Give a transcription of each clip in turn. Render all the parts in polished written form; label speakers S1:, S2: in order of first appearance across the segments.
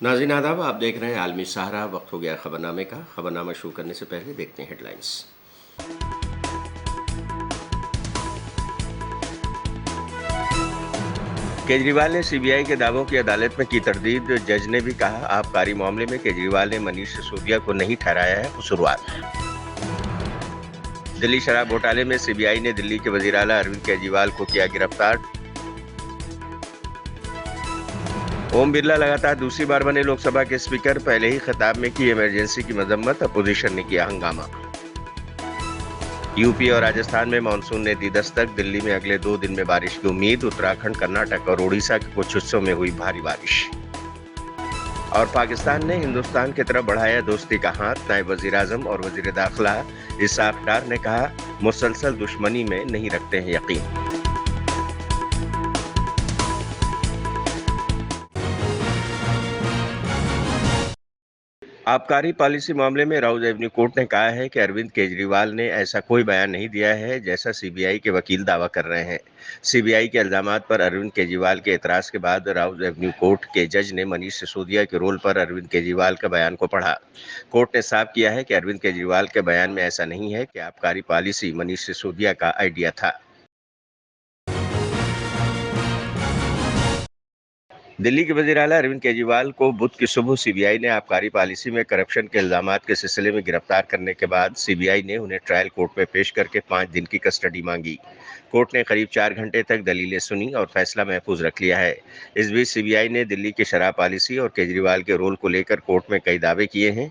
S1: नाज़रीन आदाब, आप देख रहे हैं आलमी सहारा। वक्त हो गया खबरनामे का। खबरनामा शुरू करने से पहले देखते हैं हेडलाइंस। केजरीवाल ने सीबीआई के दावों की अदालत में की तरदीद। जज ने भी कहा, आबकारी मामले में केजरीवाल ने मनीष सिसोदिया को नहीं ठहराया है कसूरवार। दिल्ली शराब घोटाले में सीबीआई ने दिल्ली के वजीर आला अरविंद केजरीवाल को किया गिरफ्तार। ओम बिरला लगातार दूसरी बार बने लोकसभा के स्पीकर। पहले ही खिताब में की इमरजेंसी की मजम्मत, अपोजिशन ने किया हंगामा। यूपी और राजस्थान में मानसून ने दी दस्तक। दिल्ली में अगले 2 दिन में बारिश की उम्मीद। उत्तराखंड, कर्नाटक और उड़ीसा के कुछ हिस्सों में हुई भारी बारिश। और पाकिस्तान ने हिंदुस्तान की तरफ बढ़ाया दोस्ती का हाथ। नायब वजीर आजम और वजीर दाखिला इसाक डार ने कहा, मुसलसल दुश्मनी में नहीं रखते हैं यकीन। आबकारी पॉलिसी मामले में राउज एवेन्यू कोर्ट ने कहा है कि अरविंद केजरीवाल ने ऐसा कोई बयान नहीं दिया है जैसा सीबीआई के वकील दावा कर रहे हैं। सीबीआई के इल्जामात पर अरविंद केजरीवाल के एतराज के बाद राउज एवेन्यू कोर्ट के जज ने मनीष सिसोदिया के रोल पर अरविंद केजरीवाल के बयान को पढ़ा। कोर्ट ने साफ किया है कि अरविंद केजरीवाल के बयान में ऐसा नहीं है कि आबकारी पॉलिसी मनीष सिसोदिया का आइडिया था। दिल्ली के वजीर आला अरविंद केजरीवाल को बुध की सुबह सीबीआई ने आबकारी पॉलिसी में करप्शन के इल्जामात के सिलसिले में गिरफ्तार करने के बाद सीबीआई ने उन्हें ट्रायल कोर्ट में पेश करके 5 दिन की कस्टडी मांगी। कोर्ट ने करीब 4 घंटे तक दलीलें सुनी और फैसला महफूज रख लिया है। इस बीच सीबीआई ने दिल्ली की शराब पॉलिसी और केजरीवाल के रोल को लेकर कोर्ट में कई दावे किए हैं।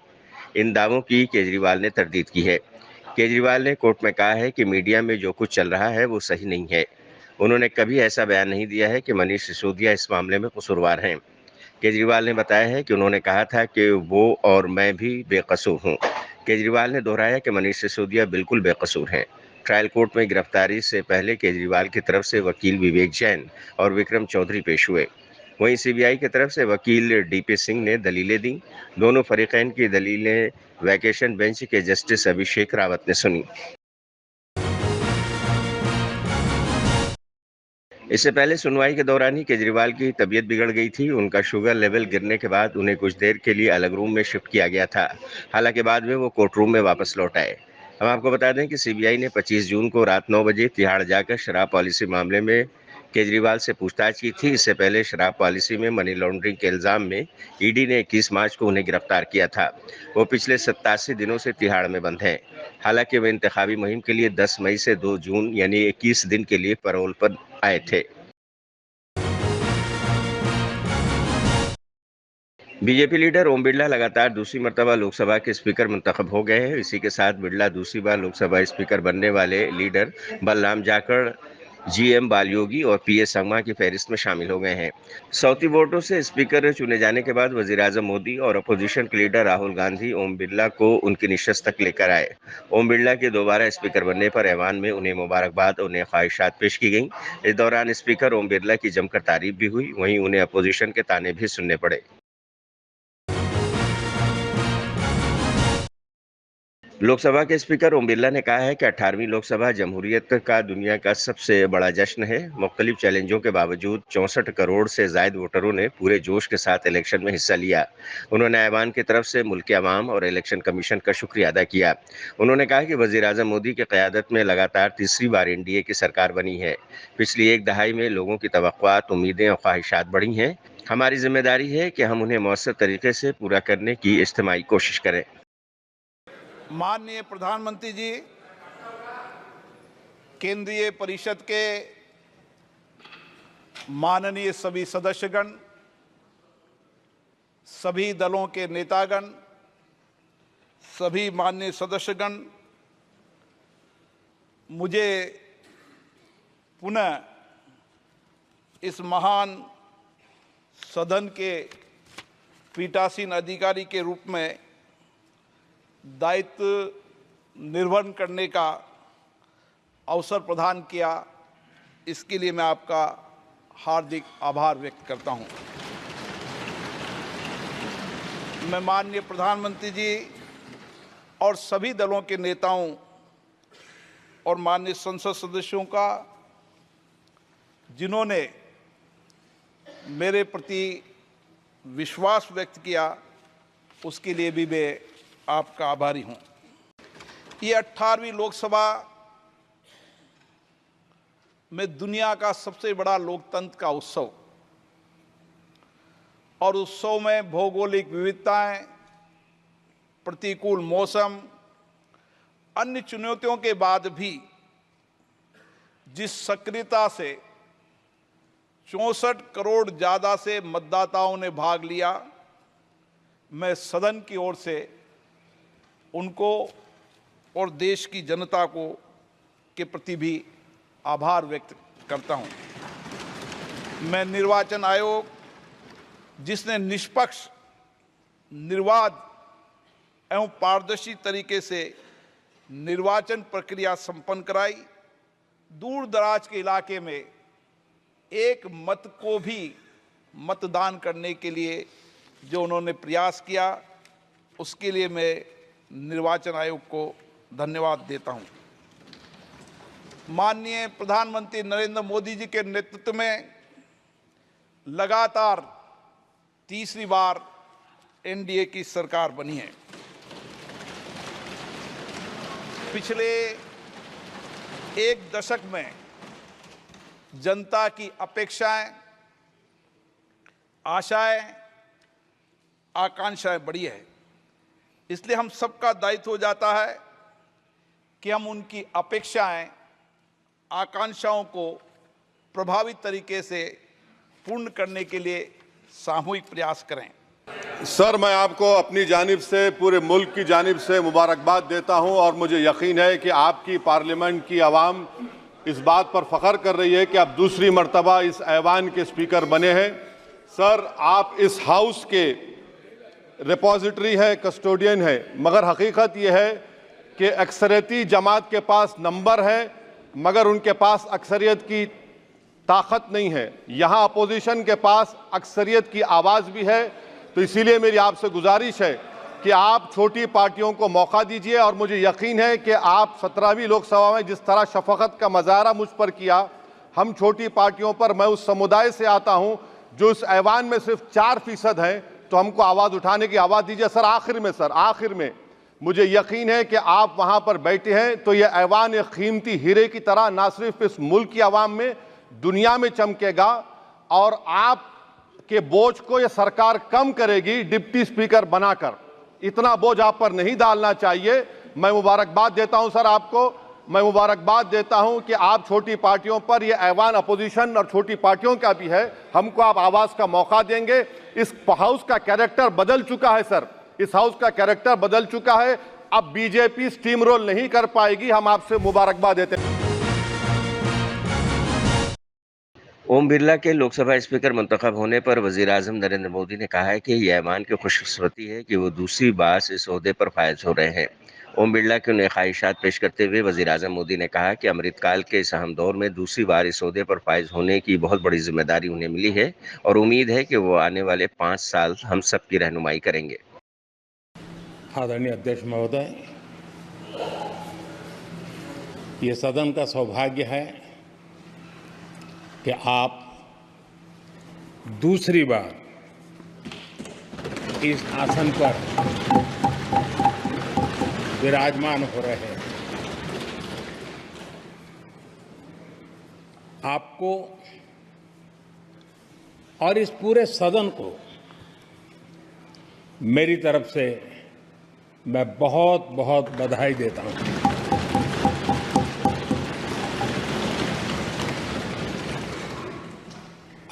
S1: इन दावों की केजरीवाल ने तरदीद की है। केजरीवाल ने कोर्ट में कहा है कि मीडिया में जो कुछ चल रहा है वो सही नहीं है। उन्होंने कभी ऐसा बयान नहीं दिया है कि मनीष सिसोदिया इस मामले में कसूरवार हैं। केजरीवाल ने बताया है कि उन्होंने कहा था कि वो और मैं भी बेकसूर हूं। केजरीवाल ने दोहराया कि मनीष सिसोदिया बिल्कुल बेकसूर हैं। ट्रायल कोर्ट में गिरफ्तारी से पहले केजरीवाल की तरफ से वकील विवेक जैन और विक्रम चौधरी पेश हुए। वहीं सीबीआई की तरफ से वकील डीपी सिंह ने दलीलें दी। दोनों फरीकैन की दलीलें वैकेशन बेंच के जस्टिस अभिषेक रावत ने सुनी। इससे पहले सुनवाई के दौरान ही केजरीवाल की तबीयत बिगड़ गई थी। उनका शुगर लेवल गिरने के बाद उन्हें कुछ देर के लिए अलग रूम में शिफ्ट किया गया था। हालांकि बाद में वो कोर्ट रूम में वापस लौट आए। हम आपको बता दें कि सीबीआई ने 25 जून को रात 9 बजे तिहाड़ जाकर शराब पॉलिसी मामले में केजरीवाल से पूछताछ की थी। इससे पहले शराब पॉलिसी में मनी लॉन्ड्रिंग के इल्जाम में ईडी ने 21 मार्च को उन्हें गिरफ्तार किया था। वो पिछले 87 दिनों से तिहाड़ में बंद हैं। हालांकि वे इंतखाबी मुहिम के लिए 10 मई से 2 जून यानी 21 दिन के लिए पैरोल पर आए थे। बीजेपी लीडर ओम बिरला लगातार दूसरी मर्तबा लोकसभा के स्पीकर मुंतखब हो गए हैं। इसी के साथ बिरला दूसरी बार लोकसभा स्पीकर बनने वाले लीडर बलराम जाखड़, जीएम बालयोगी और पीए संगमा की फहरिस्त में शामिल हो गए हैं। सौती वोटों से स्पीकर चुने जाने के बाद वजीर आजम मोदी और अपोजिशन के लीडर राहुल गांधी ओम बिरला को उनकी निशस्त तक लेकर आए। ओम बिरला के दोबारा स्पीकर बनने पर ऐवान में उन्हें मुबारकबाद और उन्हें ख्वाहिशात पेश की गई। इस दौरान स्पीकर ओम बिरला की जमकर तारीफ भी हुई। वहीं उन्हें अपोजिशन के ताने भी सुनने पड़े। लोकसभा के स्पीकर ओम बिरला ने कहा है कि 18वीं लोकसभा जमहूरियत का दुनिया का सबसे बड़ा जश्न है। मुख्तलिफ चैलेंजों के बावजूद 64 करोड़ से जायद वोटरों ने पूरे जोश के साथ इलेक्शन में हिस्सा लिया। उन्होंने ऐवान की तरफ से मुल्क के अवाम और इलेक्शन कमीशन का शुक्रिया अदा किया। उन्होंने कहा कि वजीर आजम मोदी की क़यादत में लगातार तीसरी बार एनडीए की सरकार बनी है। पिछली एक दहाई में लोगों की तवक्कुआत, उम्मीदें और ख्वाहिशात बढ़ी हैं। हमारी जिम्मेदारी है कि हम उन्हें मौसर तरीके से पूरा करने की इज्तिमाई कोशिश करें।
S2: माननीय प्रधानमंत्री जी, केंद्रीय परिषद के माननीय सभी सदस्यगण, सभी दलों के नेतागण, सभी माननीय सदस्यगण, मुझे पुनः इस महान सदन के पीठासीन अधिकारी के रूप में दायित्व निर्वहन करने का अवसर प्रदान किया, इसके लिए मैं आपका हार्दिक आभार व्यक्त करता हूं। मैं माननीय प्रधानमंत्री जी और सभी दलों के नेताओं और माननीय संसद सदस्यों का, जिन्होंने मेरे प्रति विश्वास व्यक्त किया, उसके लिए भी मैं आपका आभारी हूं। ये 18वीं लोकसभा में दुनिया का सबसे बड़ा लोकतंत्र का उत्सव, और उत्सव में भौगोलिक विविधताएं, प्रतिकूल मौसम, अन्य चुनौतियों के बाद भी जिस सक्रियता से 64 करोड़ ज्यादा से मतदाताओं ने भाग लिया, मैं सदन की ओर से उनको और देश की जनता को के प्रति भी आभार व्यक्त करता हूं। मैं निर्वाचन आयोग, जिसने निष्पक्ष, निर्बाध एवं पारदर्शी तरीके से निर्वाचन प्रक्रिया संपन्न कराई, दूर दराज के इलाके में एक मत को भी मतदान करने के लिए जो उन्होंने प्रयास किया, उसके लिए मैं निर्वाचन आयोग को धन्यवाद देता हूं। माननीय प्रधानमंत्री नरेंद्र मोदी जी के नेतृत्व में लगातार तीसरी बार एनडीए की सरकार बनी है। पिछले एक दशक में जनता की अपेक्षाएं, आशाएं, आकांक्षाएं बढ़ी है। इसलिए हम सबका दायित्व हो जाता है कि हम उनकी अपेक्षाएं, आकांक्षाओं को प्रभावी तरीके से पूर्ण करने के लिए सामूहिक प्रयास करें।
S3: सर, मैं आपको अपनी जानिब से, पूरे मुल्क की जानिब से मुबारकबाद देता हूं, और मुझे यकीन है कि आपकी पार्लियामेंट की आवाम इस बात पर फख्र कर रही है कि आप दूसरी मर्तबा इस ऐवान के स्पीकर बने हैं। सर, आप इस हाउस के रिपोजिटरी है, कस्टोडियन है, मगर हकीकत यह है कि अक्सरियती जमात के पास नंबर है, मगर उनके पास अक्सरियत की ताकत नहीं है। यहाँ अपोजिशन के पास अक्सरियत की आवाज़ भी है। तो इसीलिए मेरी आपसे गुजारिश है कि आप छोटी पार्टियों को मौका दीजिए, और मुझे यकीन है कि आप 17वीं लोकसभा में जिस तरह शफकत का मुजाहरा मुझ पर किया, हम छोटी पार्टियों पर, मैं उस समुदाय से आता हूं जो इस ऐवान में सिर्फ 4% हैं, तो हमको आवाज़ उठाने की आवाज़ दीजिए। सर, आखिर में मुझे यकीन है कि आप वहां पर बैठे हैं तो यह ऐवान एक कीमती हीरे की तरह ना सिर्फ इस मुल्क की आवाम में, दुनिया में चमकेगा, और आप के बोझ को यह सरकार कम करेगी डिप्टी स्पीकर बनाकर। इतना बोझ आप पर नहीं डालना चाहिए। मैं मुबारकबाद देता हूं सर आपको, मैं मुबारकबाद देता हूं कि आप छोटी पार्टियों पर, यह ऐवान अपोजिशन और छोटी पार्टियों का भी है, हमको आप आवाज का मौका देंगे। इस हाउस का कैरेक्टर बदल चुका है सर, इस हाउस का कैरेक्टर बदल चुका है। अब बीजेपी स्टीम रोल नहीं कर पाएगी। हम आपसे मुबारकबाद देते हैं।
S1: ओम बिरला के लोकसभा स्पीकर मुंतखब होने पर वजीर-आज़म नरेंद्र मोदी ने कहा है कि ये ऐवान की खुशकिस्मती है कि वो दूसरी बार इस ओहदे पर फायज हो रहे हैं। ओम बिरला की उन्हें ख्वाहिशात पेश करते हुए वजीर-आज़म मोदी ने कहा कि अमृतकाल के इस अहम दौर में दूसरी बार इस ओहदे पर फायज होने की बहुत बड़ी जिम्मेदारी उन्हें मिली है, और उम्मीद है कि वो आने वाले 5 साल हम सब की रहनुमाई करेंगे।
S4: आदरणीय अध्यक्ष महोदय, ये सदन का सौभाग्य है कि आप दूसरी बार इस आसन पर विराजमान हो रहे हैं। आपको और इस पूरे सदन को मेरी तरफ से मैं बहुत बहुत बधाई देता हूं।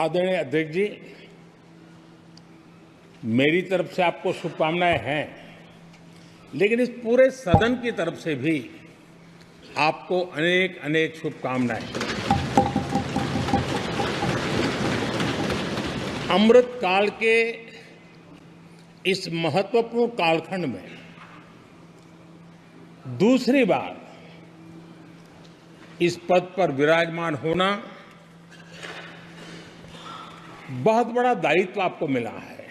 S4: आदरणीय अध्यक्ष जी, मेरी तरफ से आपको शुभकामनाएं हैं, लेकिन इस पूरे सदन की तरफ से भी आपको अनेक अनेक शुभकामनाएं। अमृत काल के इस महत्वपूर्ण कालखंड में दूसरी बार इस पद पर विराजमान होना बहुत बड़ा दायित्व आपको मिला है,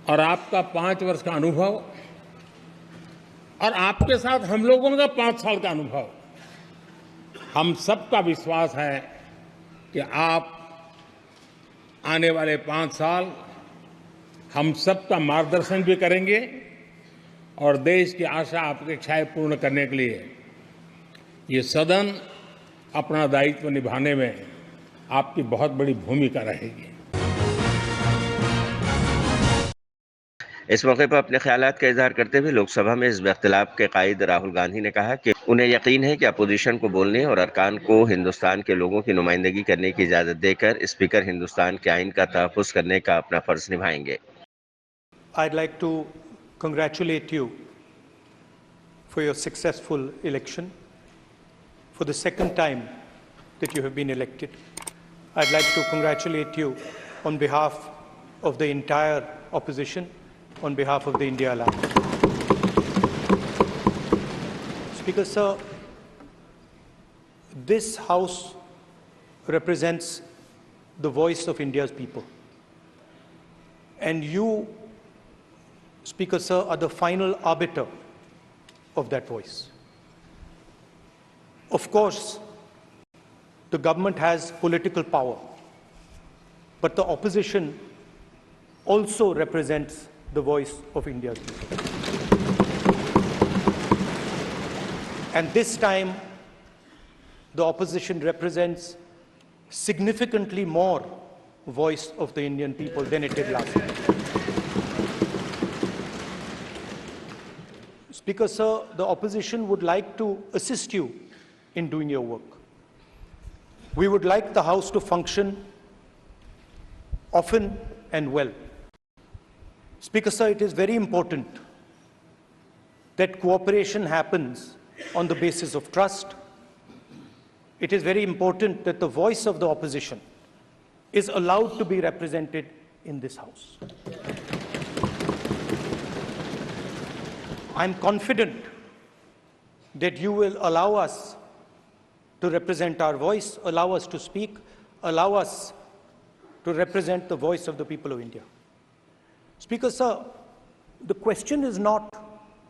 S4: और आपका 5 वर्ष का अनुभव और आपके साथ हम लोगों का 5 साल का अनुभव, हम सबका विश्वास है कि आप आने वाले 5 साल हम सबका मार्गदर्शन भी करेंगे और देश की आशा अपेक्षाएं पूर्ण करने के लिए ये सदन अपना दायित्व निभाने में आपकी बहुत बड़ी भूमिका रहेगी।
S1: इस मौके पर अपने ख्यालात का इजहार करते हुए लोकसभा में हिज़्ब इख्तिलाफ के कायद राहुल गांधी ने कहा कि उन्हें यकीन है कि अपोजिशन को बोलने और अरकान को हिंदुस्तान के लोगों की नुमाइंदगी करने की इजाजत देकर स्पीकर हिंदुस्तान के आइन का तहफ़्फ़ुज़ करने का अपना फर्ज निभाएंगे।
S5: I'd like to congratulate you for your successful election, for the second time that you have been elected. I'd like to congratulate you on behalf of the entire opposition, on behalf of the India Alliance. Speaker, sir, this House represents the voice of India's people. And you, Speaker, sir, are the final arbiter of that voice. Of course, the government has political power, but the opposition also represents the voice of India's people. And this time, the opposition represents significantly more voice of the Indian people than it did last time. Speaker, sir, the opposition would like to assist you in doing your work. We would like the House to function often and well. Speaker, sir, it is very important that cooperation happens on the basis of trust. It is very important that the voice of the opposition is allowed to be represented in this House. I'm confident that you will allow us to represent our voice, allow us to speak, allow us to represent the voice of the people of India. Speaker, sir, the question is not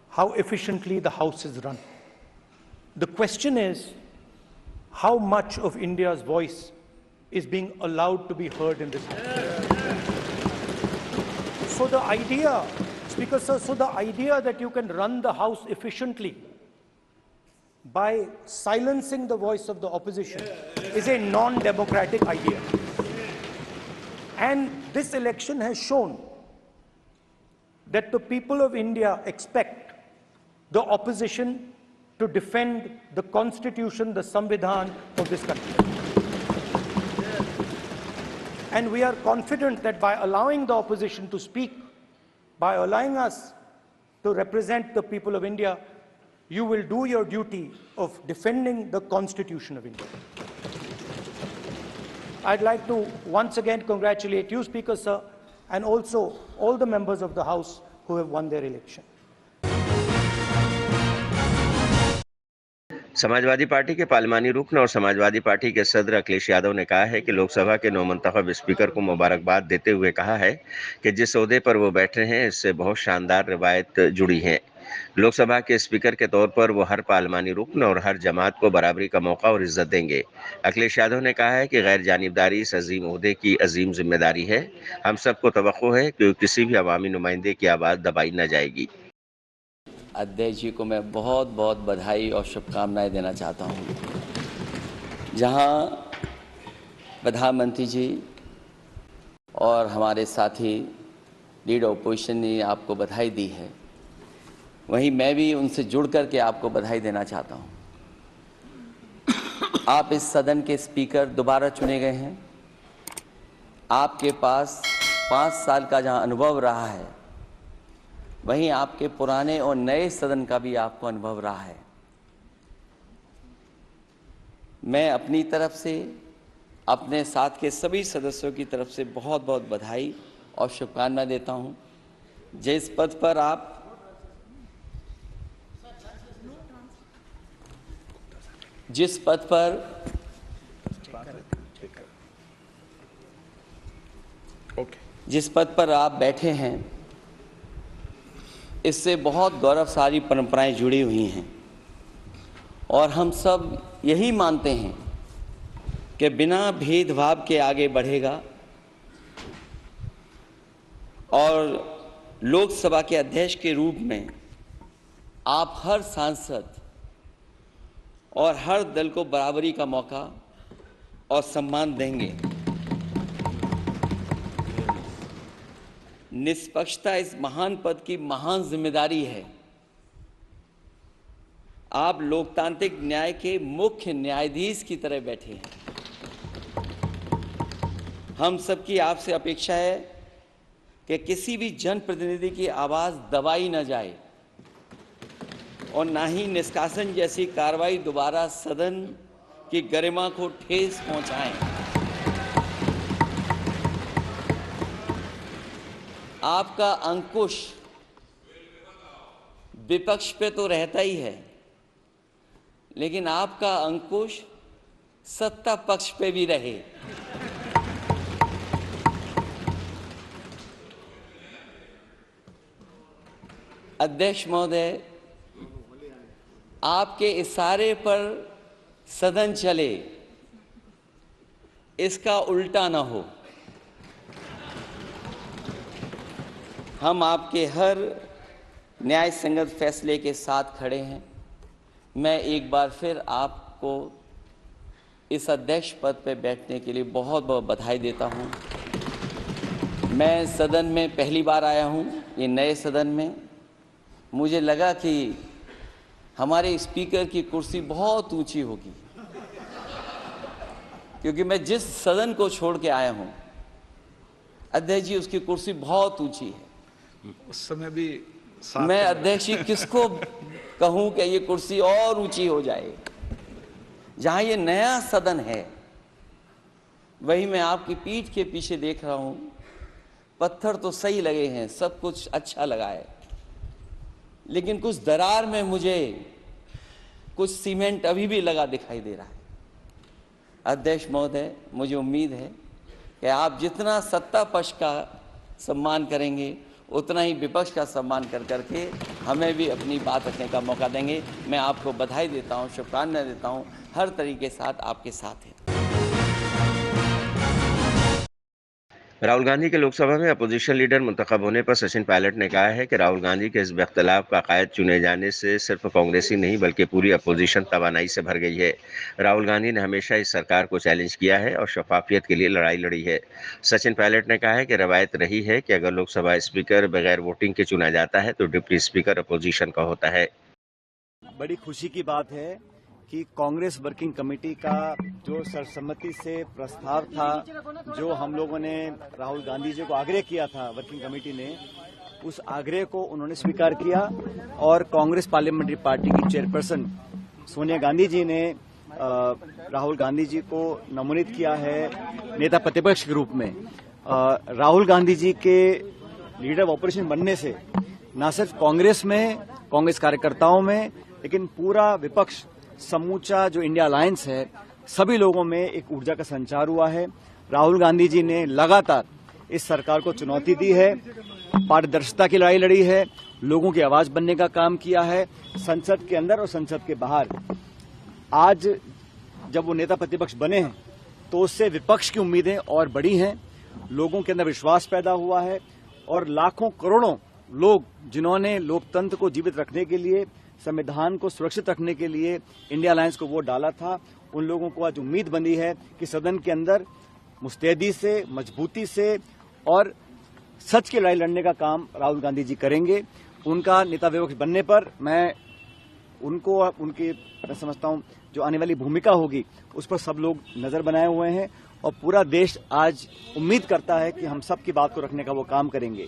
S5: how efficiently the House is run. The question is how much of India's voice is being allowed to be heard in this House. So the idea, Speaker, sir, so the idea that you can run the House efficiently by silencing the voice of the opposition is a non-democratic idea. And this election has shown that the people of India expect the opposition to defend the Constitution, the Samvidhan of this country. And we are confident that by allowing the opposition to speak, by allowing us to represent the people of India, you will do your duty of defending the Constitution of India. I'd like to once again congratulate you, Speaker, sir, and also all the members of the House who have won their election.
S1: Samajwadi party के पार्लिमानी रुकन और Samajwadi party के सदर अखिलेश यादव ने कहा है कि लोकसभा के नवमंतखब स्पीकर को मुबारकबाद देते हुए कहा है कि जिस ओहदे पर वो बैठे हैं इससे बहुत शानदार रिवायत जुड़ी है। लोकसभा के स्पीकर के तौर पर वो हर पार्लिमानी रुकन और हर जमात को बराबरी का मौका और इज्जत देंगे। अखिलेश यादव ने कहा है कि गैर जानिबदारी इस अजीम ओहदे की अजीम जिम्मेदारी है। हम सबको तवक्को है कि किसी भी अवामी नुमाइंदे की आवाज़ दबाई न जाएगी।
S6: अध्यक्ष जी को मैं बहुत बहुत बधाई और शुभकामनाएं देना चाहता हूं। जहां प्रधानमंत्री जी और हमारे साथी लीडर ओपोजिशन ने आपको बधाई दी है, वहीं मैं भी उनसे जुड़ कर के आपको बधाई देना चाहता हूं। आप इस सदन के स्पीकर दोबारा चुने गए हैं। आपके पास 5 साल का जहां अनुभव रहा है, वहीं आपके पुराने और नए सदन का भी आपको अनुभव रहा है। मैं अपनी तरफ से, अपने साथ के सभी सदस्यों की तरफ से बहुत बहुत बधाई और शुभकामनाएं देता हूं। जिस पद पर आप जिस पद पर आप बैठे हैं, इससे बहुत गौरवशाली परंपराएं जुड़ी हुई हैं और हम सब यही मानते हैं कि बिना भेदभाव के आगे बढ़ेगा और लोकसभा के अध्यक्ष के रूप में आप हर सांसद और हर दल को बराबरी का मौका और सम्मान देंगे। निष्पक्षता इस महान पद की महान जिम्मेदारी है। आप लोकतांत्रिक न्याय के मुख्य न्यायाधीश की तरह बैठे हैं। हम सबकी आपसे अपेक्षा है कि किसी भी जनप्रतिनिधि की आवाज दबाई न जाए और ना ही निष्कासन जैसी कार्रवाई दोबारा सदन की गरिमा को ठेस पहुंचाएं। आपका अंकुश विपक्ष पे तो रहता ही है, लेकिन आपका अंकुश सत्ता पक्ष पे भी रहे। अध्यक्ष महोदय, आपके इशारे पर सदन चले, इसका उल्टा न हो। हम आपके हर न्याय संगत फैसले के साथ खड़े हैं। मैं एक बार फिर आपको इस अध्यक्ष पद पर बैठने के लिए बहुत बहुत बधाई देता हूं। मैं सदन में पहली बार आया हूं, ये नए सदन में। मुझे लगा कि हमारे स्पीकर की कुर्सी बहुत ऊंची होगी, क्योंकि मैं जिस सदन को छोड़ के आया हूं, अध्यक्ष जी, उसकी कुर्सी बहुत ऊंची है।
S2: उस समय भी
S6: मैं अध्यक्ष जी किसको कहूं कि ये कुर्सी और ऊंची हो जाए। जहां ये नया सदन है, वही मैं आपकी पीठ के पीछे देख रहा हूं, पत्थर तो सही लगे हैं, सब कुछ अच्छा लगा है, लेकिन कुछ दरार में मुझे कुछ सीमेंट अभी भी लगा दिखाई दे रहा है। अध्यक्ष महोदय, मुझे उम्मीद है कि आप जितना सत्ता पक्ष का सम्मान करेंगे, उतना ही विपक्ष का सम्मान कर करके हमें भी अपनी बात रखने का मौका देंगे। मैं आपको बधाई देता हूं, शुभकामनाएं देता हूं, हर तरीके के साथ आपके साथ हैं।
S1: राहुल गांधी के लोकसभा में अपोजिशन लीडर मुंतखब होने पर सचिन पायलट ने कहा है कि राहुल गांधी के इस इख्तिलाफ का कायद चुने जाने से सिर्फ कांग्रेस ही नहीं बल्कि पूरी अपोजिशन तवानाई से भर गई है। राहुल गांधी ने हमेशा इस सरकार को चैलेंज किया है और शफाफियत के लिए लड़ाई लड़ी है। सचिन पायलट ने कहा है कि रवायत रही है कि अगर लोकसभा स्पीकर बगैर वोटिंग के चुना जाता है तो डिप्टी स्पीकर अपोजिशन का होता है।
S7: बड़ी खुशी की बात है कि कांग्रेस वर्किंग कमेटी का जो सर्वसम्मति से प्रस्ताव था, जो हम लोगों ने राहुल गांधी जी को आग्रह किया था, वर्किंग कमेटी ने उस आग्रह को उन्होंने स्वीकार किया और कांग्रेस पार्लियामेंट्री पार्टी की चेयरपर्सन सोनिया गांधी जी ने राहुल गांधी जी को नमोनित किया है नेता प्रतिपक्ष के रूप में। राहुल गांधी जी के लीडर ऑफ ऑपोजिशन बनने से न सिर्फ कांग्रेस में, कांग्रेस कार्यकर्ताओं में, लेकिन पूरा विपक्ष, समूचा जो इंडिया अलायंस है, सभी लोगों में एक ऊर्जा का संचार हुआ है। राहुल गांधी जी ने लगातार इस सरकार को चुनौती दी है, पारदर्शिता की लड़ाई लड़ी है, लोगों की आवाज बनने का काम किया है, संसद के अंदर और संसद के बाहर। आज जब वो नेता प्रतिपक्ष बने हैं तो उससे विपक्ष की उम्मीदें और बड़ी हैं, लोगों के अंदर विश्वास पैदा हुआ है और लाखों करोड़ों लोग जिन्होंने लोकतंत्र को जीवित रखने के लिए, संविधान को सुरक्षित रखने के लिए इंडिया अलायंस को वोट डाला था, उन लोगों को आज उम्मीद बनी है कि सदन के अंदर मुस्तैदी से, मजबूती से और सच की लड़ाई लड़ने का काम राहुल गांधी जी करेंगे। उनका नेता विपक्ष बनने पर मैं उनको, उनकी मैं समझता हूं जो आने वाली भूमिका होगी उस पर सब लोग नजर बनाए हुए हैं और पूरा देश आज उम्मीद करता है कि हम सब की बात को रखने का वो काम करेंगे।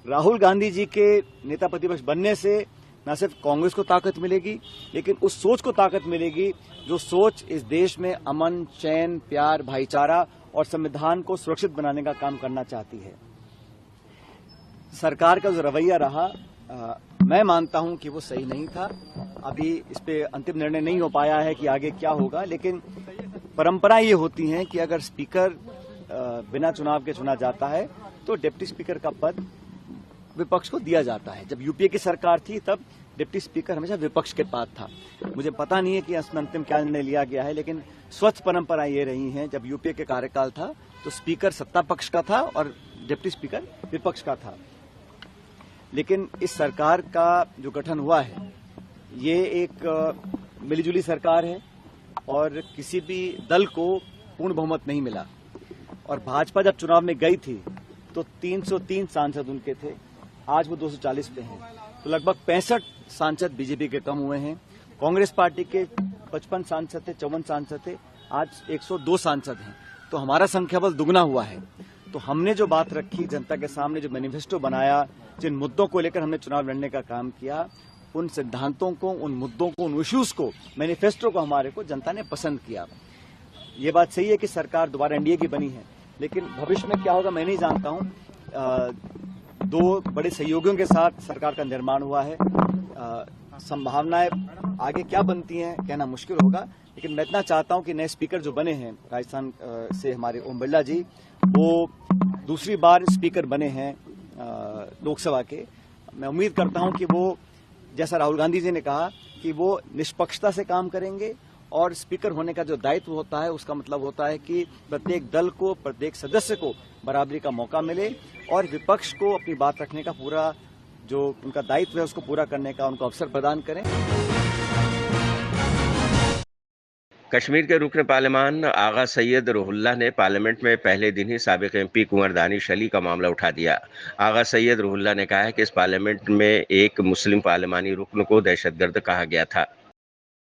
S7: राहुल गांधी जी के नेता प्रतिपक्ष बनने से न सिर्फ कांग्रेस को ताकत मिलेगी, लेकिन उस सोच को ताकत मिलेगी जो सोच इस देश में अमन, चैन, प्यार, भाईचारा और संविधान को सुरक्षित बनाने का काम करना चाहती है। सरकार का जो रवैया रहा, मैं मानता हूं कि वो सही नहीं था। अभी इस पे अंतिम निर्णय नहीं हो पाया है कि आगे क्या होगा, लेकिन परंपरा ये होती है कि अगर स्पीकर बिना चुनाव के चुना जाता है तो डिप्टी स्पीकर का पद विपक्ष को दिया जाता है। जब यूपीए की सरकार थी तब डिप्टी स्पीकर हमेशा विपक्ष के पास था। मुझे पता नहीं है कि इसमें अंतिम क्या निर्णय लिया गया है, लेकिन स्वच्छ परंपरा ये रही है, जब यूपीए के कार्यकाल था तो स्पीकर सत्ता पक्ष का था और डिप्टी स्पीकर विपक्ष का था। लेकिन इस सरकार का जो गठन हुआ है ये एक मिलीजुली सरकार है और किसी भी दल को पूर्ण बहुमत नहीं मिला। और भाजपा जब चुनाव में गई थी तो 303 सांसद उनके थे, आज वो 240 पे हैं, तो लगभग 65 सांसद बीजेपी के कम हुए हैं। कांग्रेस पार्टी के 55 सांसद थे, 54 सांसद थे, आज 102 सांसद हैं, तो हमारा संख्याबल दुगना हुआ है। तो हमने जो बात रखी जनता के सामने, जो मैनिफेस्टो बनाया, जिन मुद्दों को लेकर हमने चुनाव लड़ने का काम किया, उन सिद्धांतों को, उन मुद्दों को, उन इश्यूज को, मैनिफेस्टो को हमारे को जनता ने पसंद किया। ये बात सही है कि सरकार दोबारा एनडीए की बनी है, लेकिन भविष्य में क्या होगा मैं नहीं जानता हूं। दो बड़े सहयोगियों के साथ सरकार का निर्माण हुआ है, संभावनाएं आगे क्या बनती हैं कहना मुश्किल होगा। लेकिन मैं इतना चाहता हूं कि नए स्पीकर जो बने हैं राजस्थान से, हमारे ओम बिरला जी, वो दूसरी बार स्पीकर बने हैं लोकसभा के। मैं उम्मीद करता हूं कि वो, जैसा राहुल गांधी जी ने कहा, कि वो निष्पक्षता से काम करेंगे। और स्पीकर होने का जो दायित्व होता है उसका मतलब होता है कि प्रत्येक दल को, प्रत्येक सदस्य को बराबरी का मौका मिले और विपक्ष को अपनी बात रखने का पूरा जो उनका दायित्व है उसको पूरा करने का उनको अवसर प्रदान करें।
S1: कश्मीर के रुकन पार्लियामान आगा सैयद रुहुल्लाह ने पार्लियामेंट में पहले दिन ही साबिक एमपी कुंवर दानिश अली का मामला उठा दिया। आगा सैयद रुहुल्लाह ने कहा है कि इस पार्लियामेंट में एक मुस्लिम पार्लियामानी रुकन को दहशतगर्द कहा गया था।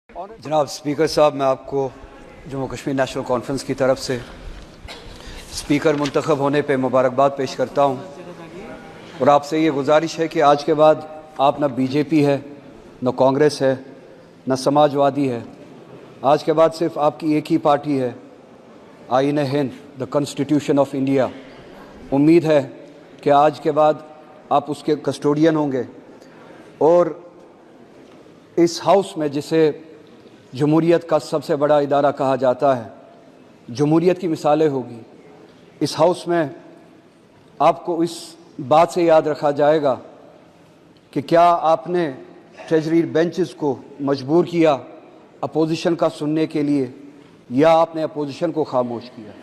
S8: जनाब स्पीकर साहब, मैं आपको जम्मू कश्मीर नेशनल कॉन्फ्रेंस की तरफ से स्पीकर मुंतखब होने पे मुबारकबाद पेश करता हूँ और आपसे ये गुजारिश है कि आज के बाद आप न बीजेपी है, न कांग्रेस है, न समाजवादी है। आज के बाद सिर्फ आपकी एक ही पार्टी है, आईन Hind, the constitution of India. उम्मीद है कि आज के बाद आप उसके कस्टोडियन होंगे और इस हाउस में, जिसे जमहूरियत का सबसे बड़ा इदारा कहा जाता है, जमहूरियत की मिसालें होगी। इस हाउस में आपको इस बात से याद रखा जाएगा कि क्या आपने ट्रेजरी बेंचेस को मजबूर किया अपोजिशन का सुनने के लिए, या आपने अपोजिशन को खामोश किया।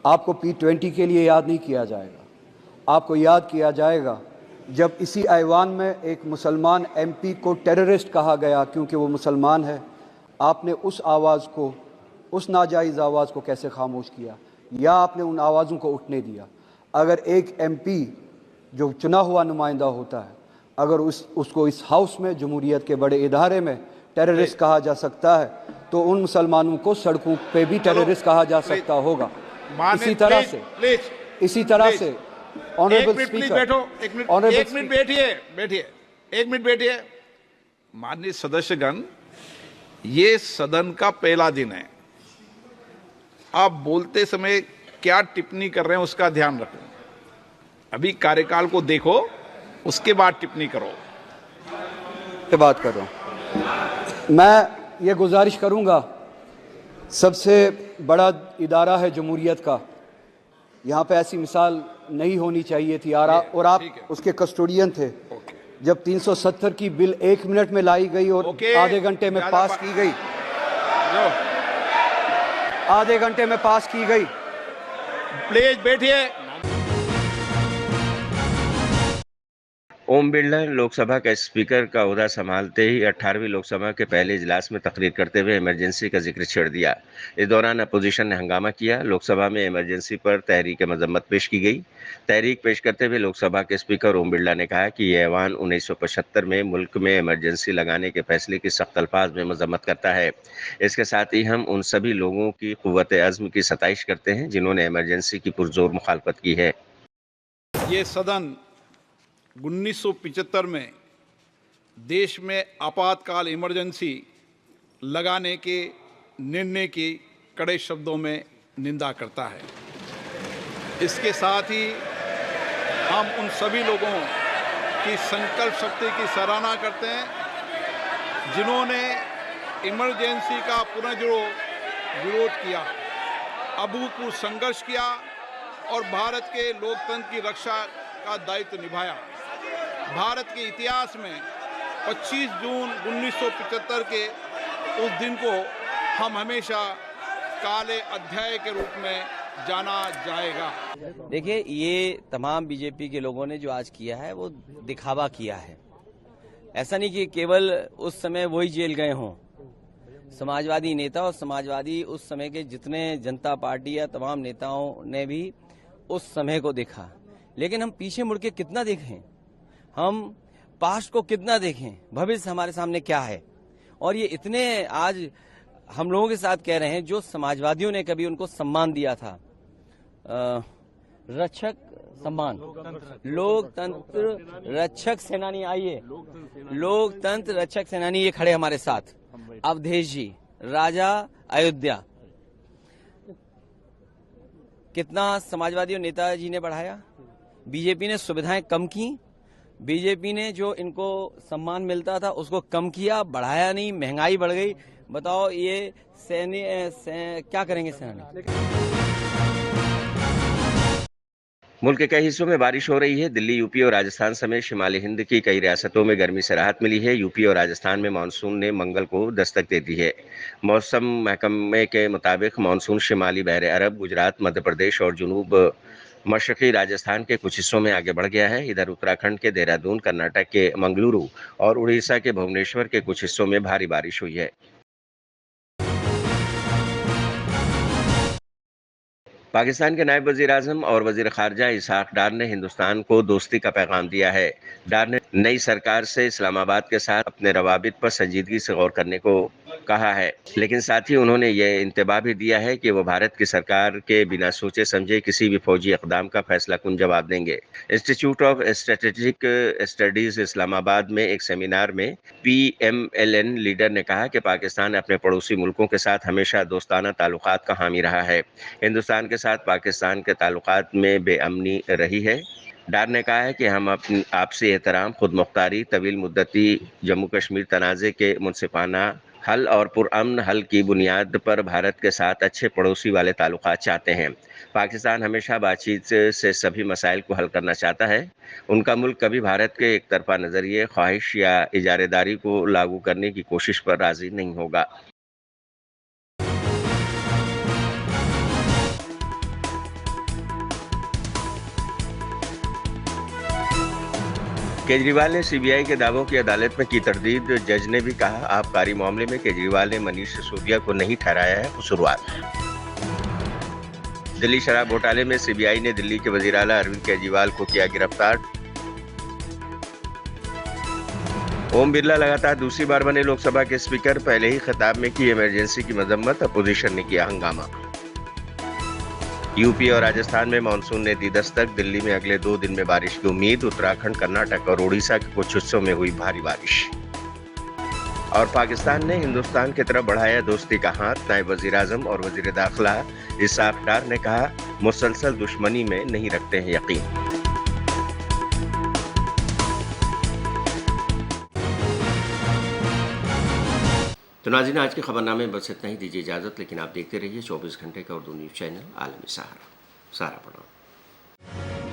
S8: आपको P20 के लिए याद नहीं किया जाएगा, आपको याद किया जाएगा जब इसी ऐवान में एक मुसलमान MP को टेररिस्ट कहा गया क्योंकि वो मुसलमान है। आपने उस आवाज़ को, उस नाजायज़ आवाज़ को कैसे खामोश किया, या आपने उन आवाज़ों को उठने दिया। अगर एक MP जो चुना हुआ नुमाइंदा होता है, अगर उसको इस हाउस में, जमहूरियत के बड़े इदारे में टेररिस्ट कहा जा सकता है, तो उन मुसलमानों को सड़कों पे भी टेररिस्ट कहा जा सकता होगा। इसी तरह से ऑनरेबल स्पीकर,
S2: एक मिनट बैठिए। माननीय सदस्यगण, ये सदन का पहला दिन है। आप बोलते समय क्या टिप्पणी कर रहे हैं उसका ध्यान रखो। अभी कार्यकाल को देखो, उसके बाद टिप्पणी करो।
S8: बात कर रहा हूं। मैं ये गुजारिश करूंगा, सबसे बड़ा इदारा है जमहूरियत का, यहाँ पे ऐसी मिसाल नहीं होनी चाहिए थी और आप उसके कस्टोडियन थे। जब 370 की बिल 1 मिनट में लाई गई और आधे घंटे में पास की गई, आधे घंटे में पास की गई।
S2: प्लीज बैठिए।
S1: ओम बिरला लोकसभा का स्पीकर का ओहदा संभालते ही 18वीं लोकसभा के पहले इजलास में तकरीर करते हुए इमरजेंसी का जिक्र छेड़ दिया। इस दौरान अपोजिशन ने हंगामा किया। लोकसभा में इमरजेंसी पर तहरीक मजम्मत पेश की गई। तहरीक पेश करते हुए लोकसभा के स्पीकर ओम बिरला ने कहा कि यह ऐवान 1975 में मुल्क में इमरजेंसी लगाने के फैसले की सख्त अल्फाज में मजम्मत करता है। इसके साथ ही हम उन सभी लोगों की कुव्वत अज़्म की सताइश करते हैं जिन्होंने इमरजेंसी की पुरजोर मुखालफत की है।
S2: ये सदन 1975 में देश में आपातकाल इमरजेंसी लगाने के निर्णय की कड़े शब्दों में निंदा करता है। इसके साथ ही हम उन सभी लोगों की संकल्प शक्ति की सराहना करते हैं जिन्होंने इमरजेंसी का पुनर्जोर विरोध किया, अभूतपूर्व संघर्ष किया और भारत के लोकतंत्र की रक्षा का दायित्व निभाया। भारत के इतिहास में 25 जून 1975 के उस दिन को हम हमेशा काले अध्याय के रूप में जाना जाएगा।
S6: देखिए, ये तमाम बीजेपी के लोगों ने जो आज किया है वो दिखावा किया है। ऐसा नहीं कि केवल उस समय वही जेल गए हों। समाजवादी नेता और समाजवादी उस समय के जितने जनता पार्टी या तमाम नेताओं ने भी उस समय को देखा, लेकिन हम पीछे मुड़ के कितना देखें, हम पास्ट को कितना देखें, भविष्य हमारे सामने क्या है। और ये इतने आज हम लोगों के साथ कह रहे हैं जो समाजवादियों ने कभी उनको सम्मान दिया था, रक्षक सम्मान, लोकतंत्र रक्षक सेनानी, आइए लोकतंत्र रक्षक सेनानी ये खड़े हमारे साथ, अवधेश जी, राजा अयोध्या। कितना समाजवादी और नेताजी ने बढ़ाया, बीजेपी ने सुविधाएं कम की, बीजेपी ने जो इनको सम्मान मिलता था उसको कम किया, बढ़ाया नहीं, महंगाई बढ़ गई। बताओ ये क्या करेंगे सेनानी।
S1: मुल्क के कई हिस्सों में बारिश हो रही है। दिल्ली, यूपी और राजस्थान समेत शिमाली हिंद की कई रियासतों में गर्मी से राहत मिली है। यूपी और राजस्थान में मानसून ने मंगल को दस्तक दे दी है। मौसम महकमे के मुताबिक मानसून शिमाली बहरे अरब, गुजरात, मध्य प्रदेश और जुनूब मशरकी राजस्थान के कुछ हिस्सों में आगे बढ़ गया है। इधर उत्तराखंड के देहरादून, कर्नाटक के मंगलुरु और उड़ीसा के भुवनेश्वर के कुछ हिस्सों में भारी बारिश हुई है। पाकिस्तान के नायब वजीर आजम और वजीर खारजा इसहाक डार ने हिंदुस्तान को दोस्ती का पैगाम दिया है। डार ने नई सरकार से इस्लामाबाद के साथ अपने रवाबित पर संजीदगी से गौर करने को कहा है, लेकिन साथ ही उन्होंने ये इंतबाह भी दिया है कि वो भारत की सरकार के बिना सोचे समझे किसी भी फौजी इक़दाम का फैसला कुन जवाब देंगे। Institute of strategic studies Islamabad में एक सेमिनार में PMLN लीडर ने कहा कि पाकिस्तान अपने पड़ोसी मुल्कों के साथ हमेशा दोस्ताना ताल्लुकात का हामी रहा है। हिंदुस्तान के साथ पाकिस्तान के ताल्लुकात में बेअमनी रही है। डार ने कहा है कि हम अपनी आपसी एहतराम, खुद मुख्तारी, तवील मुद्दती जम्मू कश्मीर तनाज़े के मुनसिफाना हल और पुरअमन हल की बुनियाद पर भारत के साथ अच्छे पड़ोसी वाले ताल्लुकात चाहते हैं। पाकिस्तान हमेशा बातचीत से सभी मसाइल को हल करना चाहता है। उनका मुल्क कभी भारत के एक तरफा नज़रिए, ख्वाहिश या इजारेदारी को लागू करने की कोशिश पर राज़ी नहीं होगा। केजरीवाल ने CBI के दावों की अदालत में की तरदीद। जज ने भी कहा, आबकारी मामले में केजरीवाल ने मनीष सिसोदिया को नहीं ठहराया है कसूरवार। दिल्ली शराब घोटाले में CBI ने दिल्ली के वजीर आला अरविंद केजरीवाल को किया गिरफ्तार। ओम बिरला लगातार दूसरी बार बने लोकसभा के स्पीकर, पहले ही खिताब में की इमरजेंसी की मजम्मत, अपोजिशन ने किया हंगामा। यूपी और राजस्थान में मानसून ने दी दस्तक, दिल्ली में अगले 2 दिन में बारिश की उम्मीद। उत्तराखंड, कर्नाटक और उड़ीसा के कुछ हिस्सों में हुई भारी बारिश। और पाकिस्तान ने हिंदुस्तान की तरफ बढ़ाया दोस्ती का हाथ। नायब वजीर आजम और वजीर दाखिला इसहाक डार ने कहा, मुसलसल दुश्मनी में नहीं रखते हैं यकीन। तो नाज़रीन, आज के खबरनामे में बस इतना ही। दीजिए इजाज़त, लेकिन आप देखते रहिए 24 घंटे का उर्दू न्यूज़ चैनल आलमी सहारा। सारा प्रणाम।